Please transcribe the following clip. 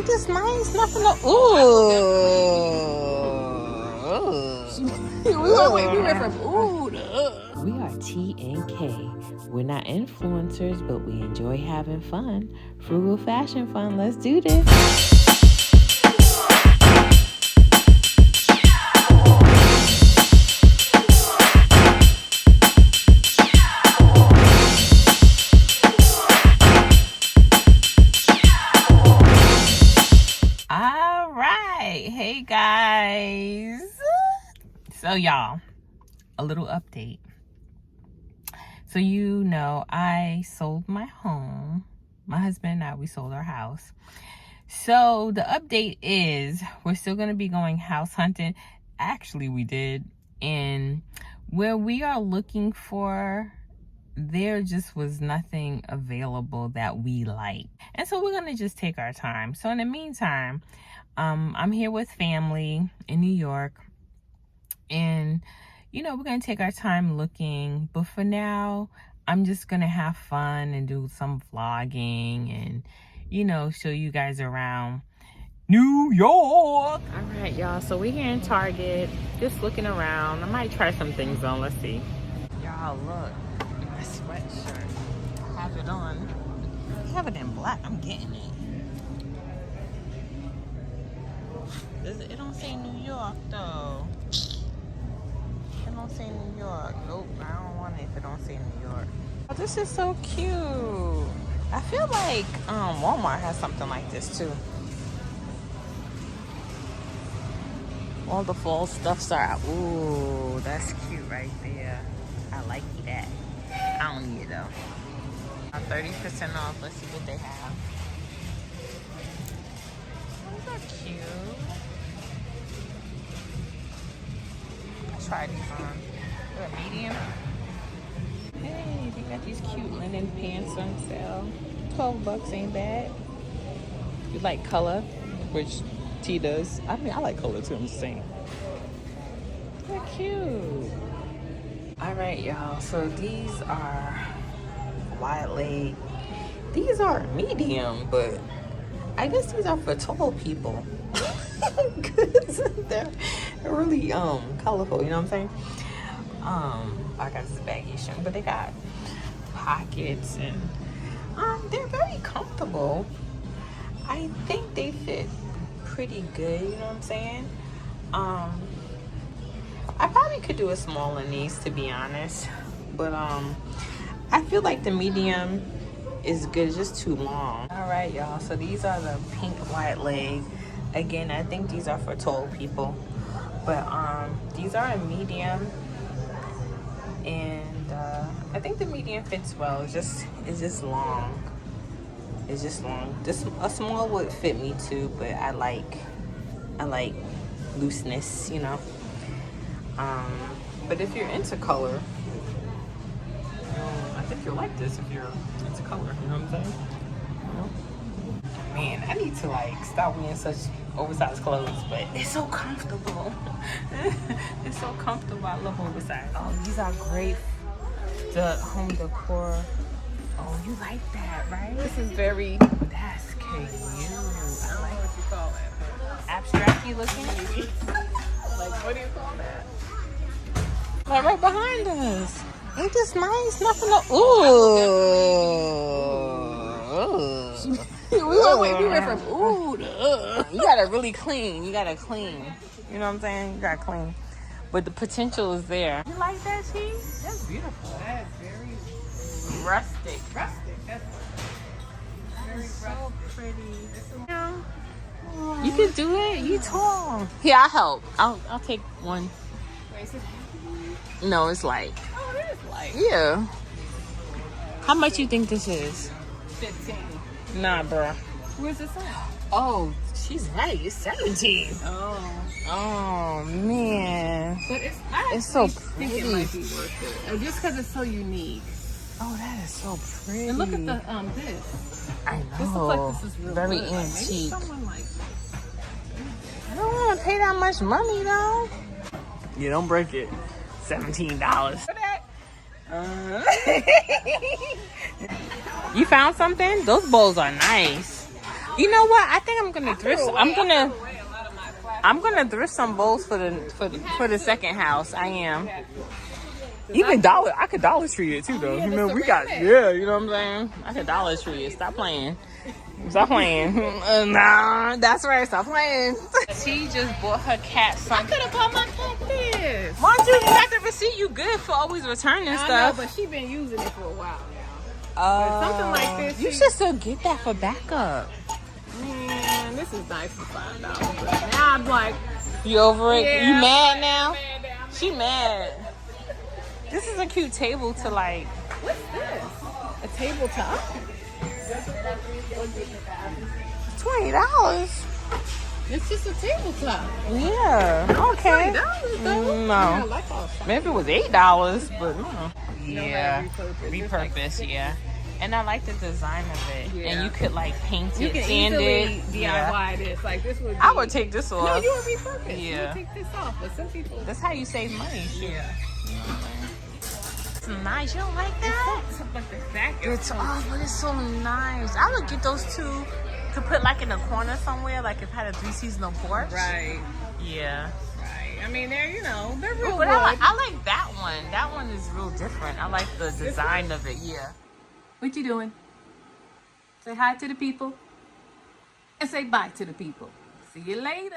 Ain't this nice? Nothing to... Ooh. We went from ooh to We are T and K. We're not influencers, but we enjoy having fun. Frugal fashion fun. Let's do this. Hey guys, so y'all, a little update. So you know, I sold my home. My husband and I, we sold our house. So the update is we're still going to be going house hunting. Actually, we did. And where we are looking for, there just was nothing available that we like. And so we're going to just take our time. So in the meantime, I'm here with family in New York, and you know, we're gonna take our time looking, but for now I'm just gonna have fun and do some vlogging and, you know, show you guys around New York. All right, y'all, so we're here in Target, just looking around. I might try some things on. Let's see. Y'all, look, my sweatshirt, I have it on. I have it in black. I'm getting it. It don't say New York though. It don't say New York. Nope, I don't want it if it don't say New York. Oh, this is so cute. I feel like Walmart has something like this too. All the fall stuffs are out. Ooh, that's cute right there. I like that. I don't need it though. 30% off. Let's see what they have. These are cute. Try these on. They're medium. Hey, they got these cute linen pants on sale. $12 ain't bad. You like color, which T does. I mean, I like color too, I'm just saying. They're cute. All right, y'all. So these are wide leg. These are medium, but I guess these are for tall people. Cause they're really colorful, you know what I'm saying? I got this baggy shirt, but they got pockets and they're very comfortable. I think they fit pretty good, you know what I'm saying? I probably could do a small in these, to be honest, but I feel like the medium is good. It's just too long. All right, y'all, so these are the pink wide leg. Again, I think these are for tall people, but these are a medium, and I think the medium fits well. It's just long. It's just long. This a small would fit me too, but I like looseness, you know. But if you're into color, I think you'll like this if you're into color. You know what I'm saying? You know? Man, I need to like stop wearing such oversized clothes, but it's so comfortable. It's so comfortable. I love oversized. Oh, these are great. The home decor. Oh, you like that, right? This is very. That's cute. I like what you call it. Abstract-y looking. Like, what do you call that? Like right behind us. Ain't this nice? Nothing to... Ooh. We went from ooh to You gotta really clean. You gotta clean. You know what I'm saying? You gotta clean. But the potential is there. You like that, cheese? That's beautiful. That's very Rustic. rustic. That's very So rustic. pretty. You can do it. You tall. Here, I'll help. I'll take one. Wait, is it No, it's light. Oh, it is light. Yeah. How much you think this is? 15. Nah, bruh. Where's this at? Oh, she's right. It's 17. Oh man. But It's so think pretty. it might be worth it. Just because it's so unique. Oh, that is so pretty. And look at the this. I This looks know. like this is real Very good. Like, maybe antique. someone like this. I don't want to pay that much money though. You don't break it. $17 for that. You found something? Those bowls are nice. You know what? I think I'm gonna thrift. I'm gonna thrift some bowls for the second house. I am. Even I could Dollar Tree it too, though. yeah, You know, we got, yeah, you know what I'm saying? I could Dollar Tree it. Stop playing. Stop playing. Nah, that's right. Stop playing. She just bought her cat I something. could have bought my cat this. Why don't you got the receipt? You good for always returning I stuff. know, but she been using it for a while now. But something like this, You should still get that for backup. Man, this is nice for $5. But now I'm like, You over it? yeah, You mad I'm now? mad now. She mad. This is a cute table to like. What's this? A tabletop? $20. It's just a tabletop. Yeah. Okay. $20 though. No. I like all stuff. Maybe it was $8, but no. Yeah. repurpose. Repurpose, yeah. And I like the design of it. Yeah. And you could like paint You it, can sand easily it. DIY Yeah. this. Like this would be, I would take this off. No, you would repurpose. You Yeah. would take this off. But some people. That's how you save money. Shit. Yeah. It's nice. You don't like that? But the fact is, But it's so nice. I would get those two to put like in a corner somewhere, like if I had a 3-seasonal porch. right. Yeah. Right. I mean, they're they're real But good. I like that one. That one is real different. I like the design of it. Yeah. What you doing? Say hi to the people and say bye to the people. See you later.